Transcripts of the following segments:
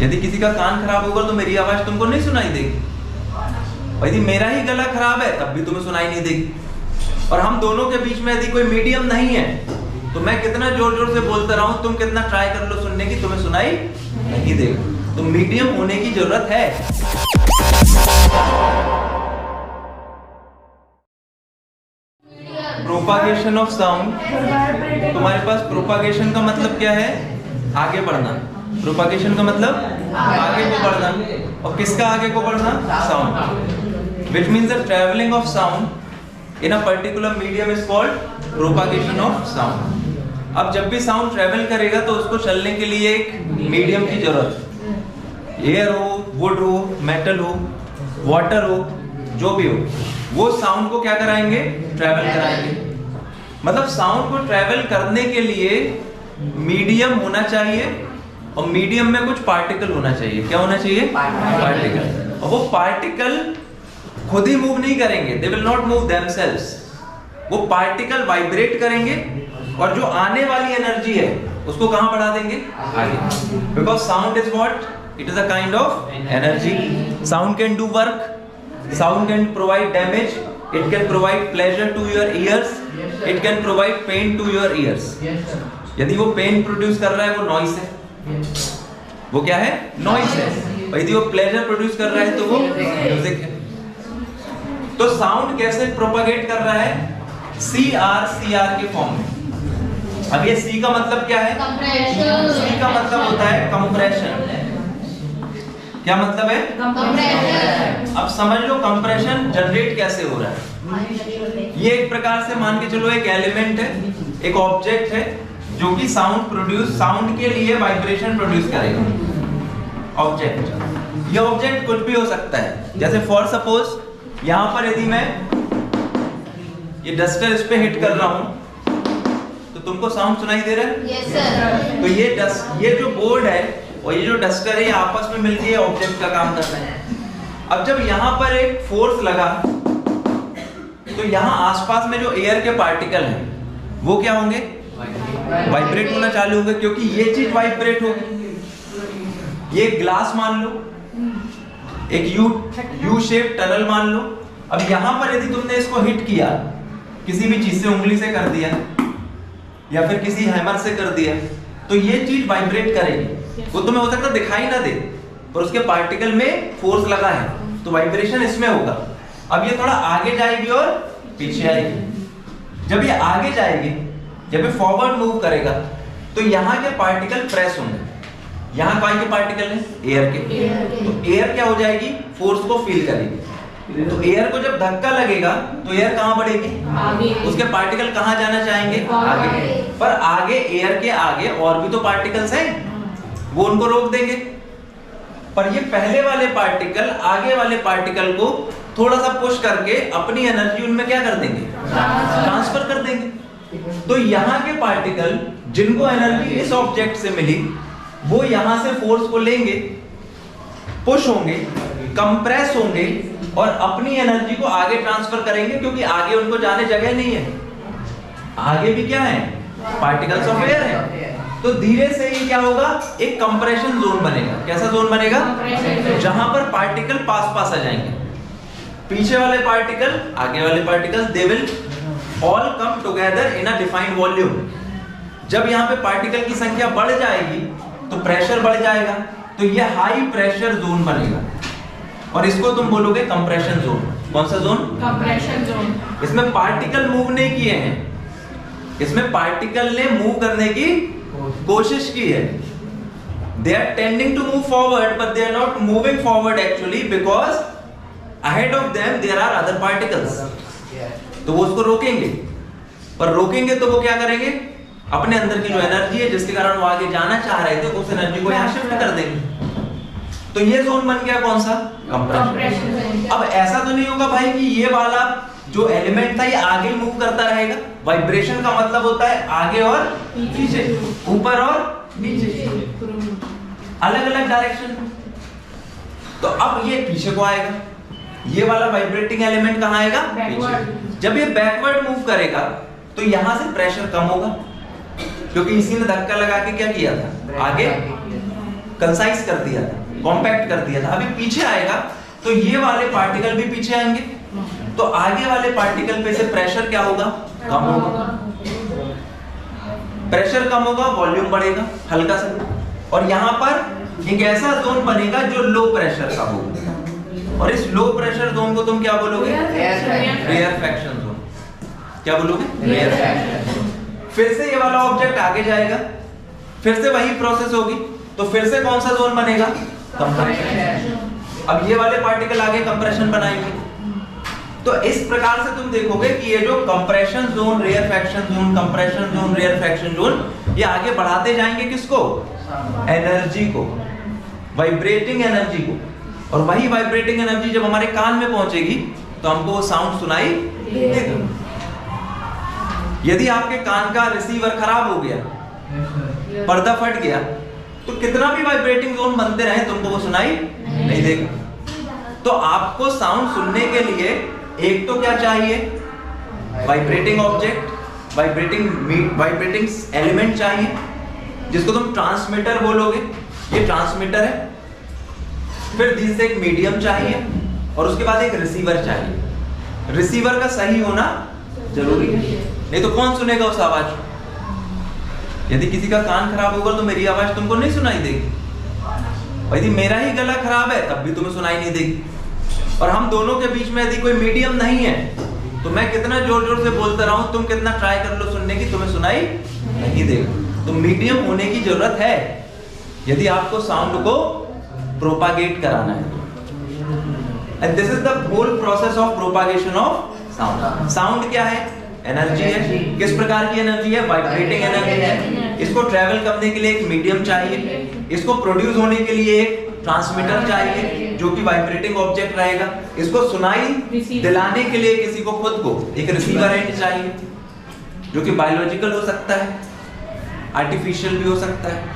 यदि किसी का कान खराब होगा तो मेरी आवाज तुमको नहीं सुनाई देगी, और यदि मेरा ही गला खराब है तब भी तुम्हें सुनाई नहीं देगी। और हम दोनों के बीच में यदि कोई मीडियम नहीं है तो मैं कितना जोर जोर से बोलता रहा हूं, तुम कितना ट्राई कर लो सुनने की, तुम्हें सुनाई नहीं देगा। तो मीडियम होने की जरूरत है। प्रोपागेशन ऑफ साउंड, तुम्हारे पास प्रोपागेशन का मतलब क्या है? आगे बढ़ना। प्रोपागेशन का मतलब आगे को बढ़ना, और किसका आगे को बढ़ना? Sound. Which means the travelling of sound in a particular medium is called propagation of sound. अब जब भी साउंड ट्रैवल करेगा तो उसको चलने के लिए एक मीडियम की जरूरत है। एयर हो, वुड हो, मेटल हो, वाटर हो, जो भी हो, वो साउंड को क्या कराएंगे? ट्रैवल कराएंगे। मतलब साउंड को ट्रैवल करने के लिए मीडियम होना चाहिए, और मीडियम में कुछ पार्टिकल होना चाहिए। क्या होना चाहिए? पार्टिकल। और वो पार्टिकल खुद ही मूव नहीं करेंगे, they will not move themselves. वो पार्टिकल वाइब्रेट करेंगे, और जो आने वाली एनर्जी है उसको कहां बढ़ा देंगे? आगे। Because sound is what? It is a kind of energy. Sound can do work, sound can provide damage, it can provide pleasure to your ears, it can provide pain to your ears. यदि वो pen produce कर रहा है वो noise है, वो क्या है? नॉइस है। और यदि वो प्लेजर प्रोड्यूस कर रहा है तो वो म्यूजिक है। तो साउंड कैसे प्रोपेगेट कर रहा है? CR के फॉर्म में। अब ये C का मतलब क्या है? C का मतलब होता है कंप्रेशन। क्या मतलब है? कंप्रेशन। अब समझ लो कंप्रेशन जनरेट कैसे हो रहा है। ये एक प्रकार से मान के चलो एक एलिमेंट है, एक ऑब्जेक्ट है जो कि साउंड के लिए वाइब्रेशन प्रोड्यूस करेगा। ऑब्जेक्ट, ये ऑब्जेक्ट कुछ भी हो सकता है। जैसे फॉर सपोज यहां पर यदि मैं ये डस्टर इस पे हिट कर रहा हूं तो तुमको साउंड सुनाई दे रहा है? Yes sir. तो ये जो बोर्ड है और ये जो डस्टर है ये आपस में मिलके ऑब्जेक्ट का काम कर रहे हैं। अब जब यहाँ पर एक फोर्स लगा तो यहाँ आसपास में जो एयर के पार्टिकल हैं वो क्या होंगे? वाइब्रेट होना चालू होंगे, क्योंकि ये चीज वाइब्रेट होगी। ये ग्लास मान लो, एक यू शेप टनल मान लो। अब यहाँ पर यदि तुमने इसको हिट किया किसी भी चीज से, उंगली से कर दिया या फिर किसी हैमर से कर दिया, तो ये चीज वाइब्रेट करेगी। वो तुम्हें हो सकता है दिखाई ना दे, पर उसके पार्टिकल में फोर्स लगा है तो वाइब्रेशन इसमें होगा। अब ये थोड़ा आगे जाएगी और पीछे आएगी। जब ये आगे जाएगी, जब ये फॉरवर्ड मूव करेगा तो यहाँ के पार्टिकल प्रेस होंगे। यहाँ कौन के पार्टिकल है? एयर के। तो एयर क्या हो जाएगी? फोर्स को फील करेगी। तो एयर को जब धक्का लगेगा तो एयर कहाँ बढ़ेगी? आगे। उसके पार्टिकल कहाँ जाना चाहेंगे? आगे। पर आगे, एयर के आगे और भी तो पार्टिकल्स हैं, वो उनको रोक देंगे। पर ये पहले वाले पार्टिकल आगे वाले पार्टिकल को थोड़ा सा पुश करके अपनी एनर्जी उनमें क्या कर देंगे? ट्रांसफर कर देंगे। तो यहाँ के पार्टिकल जिनको एनर्जी इस ऑब्जेक्ट से मिली वो यहाँ से फोर्स को लेंगे, पुश होंगे, कंप्रेस होंगे और अपनी एनर्जी को आगे ट्रांसफर करेंगे, क्योंकि आगे उनको जाने जगह नहीं है। आगे भी क्या है? पार्टिकल्स ऑफ एयर है। तो धीरे से ये क्या होगा? एक कंप्रेशन जोन बनेगा। कैसा जोन बनेगा? जहां पर पार्टिकल पास पास आ जाएंगे। पीछे वाले पार्टिकल, आगे वाले particles, they will all come together in a defined volume. जब यहाँ पे पार्टिकल की संख्या बढ़ जाएगी तो प्रेशर बढ़ जाएगा, तो ये हाई प्रेशर जोन बनेगा और इसको तुम बोलोगे कंप्रेशन जोन। कौन सा जोन? Compression zone. इसमें पार्टिकल मूव नहीं किए हैं, इसमें पार्टिकल ने मूव करने की कोशिश की है। They are tending to move forward, but they are not moving forward actually, because ahead of them there are other particles. तो वो उसको रोकेंगे, पर रोकेंगे तो वो क्या करेंगे? अपने अंदर की जो एनर्जी है जिसके कारण वो आगे जाना चाह रहे थे उस एनर्जी को यहाँ शिफ्ट कर देंगे। तो ये जोन बन गया कौन सा? कंप्रेशन। अब ऐसा तो नहीं होगा भाई कि ये वाला जो एलिमेंट था ये आगे मूव करता रहेगा। वाइब्रेशन का मतलब होता है आगे और पीछे, ऊपर और नीचे, अलग अलग डायरेक्शन। तो अब ये पीछे को आएगा, ये वाला वाइब्रेटिंग एलिमेंट कहाँ आएगा? पीछे। जब ये बैकवर्ड मूव करेगा तो यहां से प्रेशर कम होगा, क्योंकि इसी ने धक्का लगा के क्या किया था? आगे। कंसाइज कर दिया था, कॉम्पैक्ट कर दिया था। अभी पीछे आएगा तो ये वाले पार्टिकल भी पीछे आएंगे, तो आगे वाले पार्टिकल पे से प्रेशर क्या होगा, कम होगा। प्रेशर कम होगा, वॉल्यूम बढ़ेगा हल्का सा, और यहाँ पर एक ऐसा जोन बनेगा जो लो प्रेशर का होगा, और इस लो प्रेशर जोन को तुम क्या बोलोगे, रेयरफैक्शन जोन। क्या बोलोगे, रेयरफैक्शन। फिर से ये वाला ऑब्जेक्ट आगे जाएगा, फिर से वही प्रोसेस होगी, तो फिर से कौन सा जोन बनेगा, कंप्रेशन। अब ये वाले पार्टिकल आगे कंप्रेशन बनाएंगे। तो इस प्रकार से तुम देखोगे कि ये जो compression zone, rarefaction zone, compression zone, rarefaction zone, ये आगे बढ़ाते जाएंगे किसको, एनर्जी को, वाइब्रेटिंग एनर्जी को। और वही वाइब्रेटिंग एनर्जी जब हमारे कान में पहुंचेगी तो हमको वो साउंड सुनाई देगा। यदि आपके कान का रिसीवर खराब हो गया, पर्दा फट गया, तो कितना भी वाइब्रेटिंग जोन बनते रहे तुमको वो सुनाई नहीं देगा। तो आपको साउंड सुनने के लिए एक तो क्या चाहिए, वाइब्रेटिंग ऑब्जेक्ट, वाइब्रेटिंग एलिमेंट चाहिए, जिसको तुम ट्रांसमीटर बोलोगे, ये ट्रांसमीटर है। फिर जिससे एक मीडियम चाहिए, और उसके बाद एक रिसीवर चाहिए। रिसीवर का सही होना जरूरी है, नहीं तो कौन सुनेगा उस आवाज को। यदि किसी का कान खराब होगा तो मेरी आवाज तुमको नहीं सुनाई देगी, और यदि मेरा ही गला खराब है तब भी तुम्हें सुनाई नहीं देगी। और हम दोनों के बीच में यदि कोई मीडियम नहीं है, तो मैं कितना जोर जोर से बोलता रहा हूं, तुम कितना ट्राई कर लो सुनने की, तुम्हें सुनाई नहीं देगा। तो मीडियम होने की जरूरत है यदि आपको साउंड को प्रोपागेट कराना है। And this is the whole process of propagation of sound. Sound क्या है, एनर्जी है। किस प्रकार की एनर्जी है, वाइब्रेटिंग एनर्जी है। इसको ट्रेवल करने के लिए एक मीडियम चाहिए, इसको प्रोड्यूस होने के लिए एक ट्रांसमीटर चाहिए जो कि वाइब्रेटिंग ऑब्जेक्ट रहेगा, इसको सुनाई दिलाने के लिए किसी को खुद को एक रिसीवर एंड चाहिए, जो कि बायोलॉजिकल हो सकता है, आर्टिफिशियल भी हो सकता है।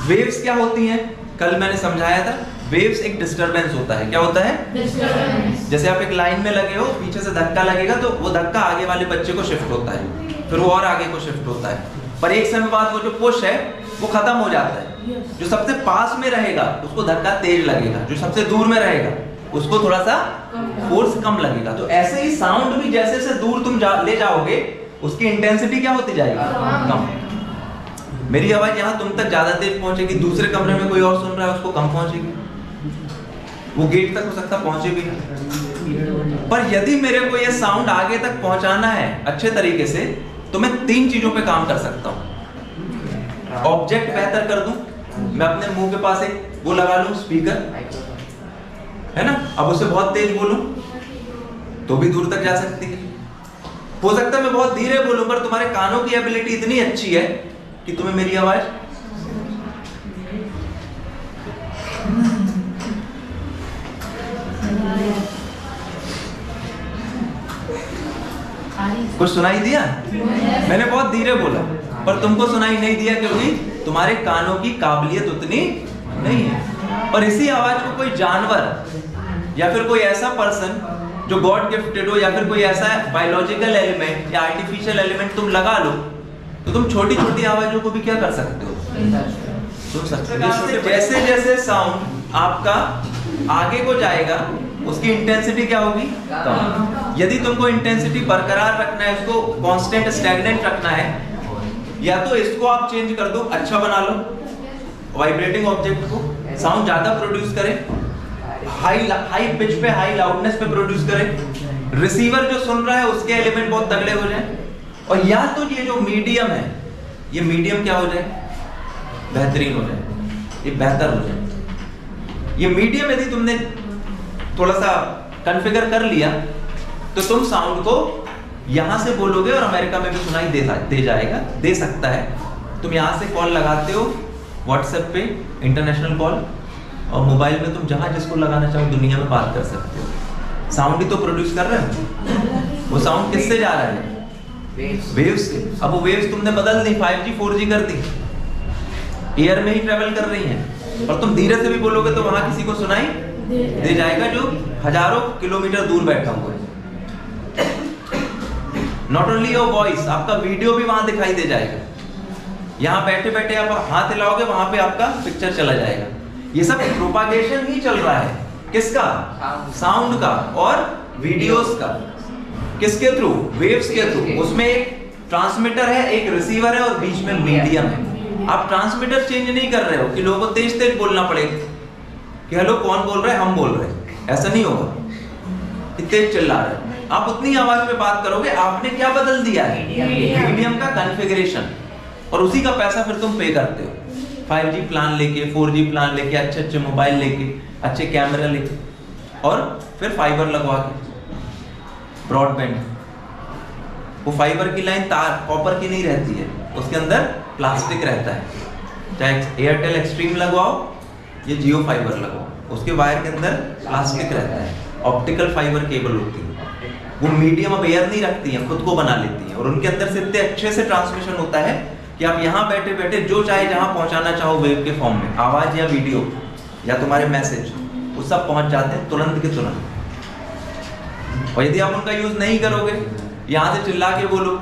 वेव्स क्या होती हैं, कल मैंने समझाया था। वेव्स एक डिस्टरबेंस होता है। क्या होता है, डिस्टरबेंस। जैसे आप एक लाइन में लगे हो, पीछे से धक्का लगेगा तो वो धक्का आगे वाले बच्चे को शिफ्ट होता है, फिर वो और आगे को शिफ्ट होता है, पर एक समय बाद वो जो पुश है वो खत्म हो जाता है। जो सबसे पास में रहेगा उसको धक्का तेज लगेगा, जो सबसे दूर में रहेगा उसको थोड़ा सा फोर्स कम लगेगा। तो ऐसे ही साउंड भी जैसे जैसे दूर तुम ले जाओगे उसकी इंटेंसिटी क्या होती जाएगी, कम। मेरी आवाज यहाँ तुम तक ज्यादा तेज पहुंचेगी, दूसरे कमरे में कोई और सुन रहा है उसको कम पहुंचेगी, वो गेट तक हो सकता पहुंचे भी नहीं। पर यदि मेरे को ये साउंड आगे तक पहुंचाना है अच्छे तरीके से, तो मैं 3 चीजों पे काम कर सकता हूँ। ऑब्जेक्ट बेहतर कर दूं, मैं अपने मुंह के पास एक वो लगा लूं, स्पीकर है ना, अब उससे बहुत तेज बोलूं तो भी दूर तक जा सकती है। हो सकता है मैं बहुत धीरे बोलूं, पर तुम्हारे कानों की एबिलिटी इतनी अच्छी है कि तुम्हें मेरी आवाज कुछ सुनाई दिया। मैंने बहुत धीरे बोला पर तुमको सुनाई नहीं दिया, क्योंकि तुम्हारे कानों की काबिलियत उतनी नहीं है। और इसी आवाज को कोई जानवर या फिर कोई ऐसा पर्सन जो गॉड गिफ्टेड हो, या फिर कोई ऐसा बायोलॉजिकल एलिमेंट या आर्टिफिशियल एलिमेंट तुम लगा लो, तो तुम छोटी छोटी आवाजों को भी क्या कर सकते हो, सुन सकते हो। जैसे जैसे साउंड आपका आगे को जाएगा उसकी इंटेंसिटी क्या होगी, कम। यदि तुमको इंटेंसिटी बरकरार रखना है, उसको कांस्टेंट स्टैग्नेंट रखना है, या तो इसको आप चेंज कर दो, अच्छा बना लो वाइब्रेटिंग ऑब्जेक्ट को, साउंड ज्यादा प्रोड्यूस करे, हाई पिच पे, हाई लाउडनेस पे प्रोड्यूस करे, रिसीवर जो सुन रहा है उसके एलिमेंट बहुत तगड़े हो जाए, और या तो ये जो मीडियम है, ये मीडियम क्या हो जाए, बेहतरीन हो जाए, ये बेहतर हो जाए। ये मीडियम यदि तुमने थोड़ा सा कॉन्फ़िगर कर लिया तो तुम साउंड को यहां से बोलोगे और अमेरिका में भी सुनाई दे जाएगा, दे सकता है। तुम यहां से कॉल लगाते हो व्हाट्सएप पे, इंटरनेशनल कॉल, और मोबाइल में तुम जहां जिसको लगाना चाहो दुनिया में बात कर सकते हो। साउंड ही तो प्रोड्यूस कर रहे हो। वो साउंड किससे जा रहा है, वेव्स से। अब वो वेव्स तुमने बदल दी, 5G 4G कर दी, एयर में ही ट्रेवल कर रही हैं, और तुम धीरे से भी बोलोगे तो वहां किसी को सुनाई दे जाएगा जो हजारों किलोमीटर दूर बैठा हुआ है। नॉट ओनली योर वॉइस, आपका वीडियो भी वहां दिखाई दे जाएगा। यहाँ बैठे बैठे आप हाथ हिलाओगे, वहां पे आपका पिक्चर चला जाएगा। ये सब प्रोपागेशन ही चल रहा है। किसका? साउंड का और वीडियोस का। किसके थ्रू? वेव्स के थ्रू। उसमें एक ट्रांसमीटर है, एक रिसीवर है और बीच में मीडियम है। आप ट्रांसमीटर चेंज नहीं कर रहे हो कि लोगों को तेज तेज बोलना पड़ेगा कि हेलो कौन बोल रहा है, हम बोल रहे हैं, ऐसा नहीं होगा कि तेज चिल्ला रहे हो। आप उतनी आवाज में बात करोगे। आपने क्या बदल दिया है? मीडियम का कॉन्फ़िगरेशन, और उसी का पैसा फिर तुम पे करते हो। 5G प्लान लेके, 4G प्लान लेके, अच्छे अच्छे मोबाइल लेके, अच्छे कैमरा लेके, और फिर फाइबर लगवा के ब्रॉडबैंड। वो फाइबर की लाइन तार कॉपर की नहीं रहती है, उसके अंदर प्लास्टिक रहता है। चाहे एयरटेल एक्सट्रीम लगवाओ या जियो फाइबर लगवाओ, उसके वायर के अंदर प्लास्टिक रहता है। ऑप्टिकल फाइबर केबल होती है, वो मीडियम ऑफ एयर नहीं रखती है, खुद को बना लेती है, और उनके अंदर से इतने अच्छे से ट्रांसमिशन होता है कि आप यहाँ बैठे बैठे जो चाहे जहाँ पहुँचाना चाहो वेव के फॉर्म में, आवाज या वीडियो या तुम्हारे मैसेज, वो सब पहुँच जाते हैं तुरंत के तुरंत। और यदि आप उनका यूज नहीं करोगे, यहाँ से चिल्ला के बोलो,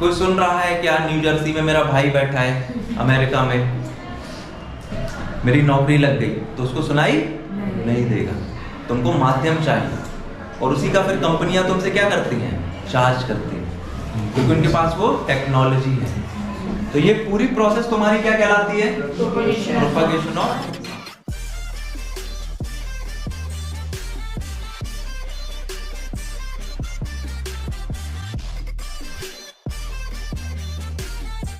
कोई सुन रहा है क्या? न्यू जर्सी में मेरा भाई बैठा है, अमेरिका में मेरी नौकरी लग गई, तो उसको सुनाई नहीं देगा। तुमको माध्यम चाहिए, और उसी का फिर कंपनियां तुमसे क्या करती हैं? चार्ज करती हैं, क्योंकि उनके पास वो टेक्नोलॉजी है। तो ये पूरी प्रोसेस तुम्हारी क्या कहलाती है? Propagation of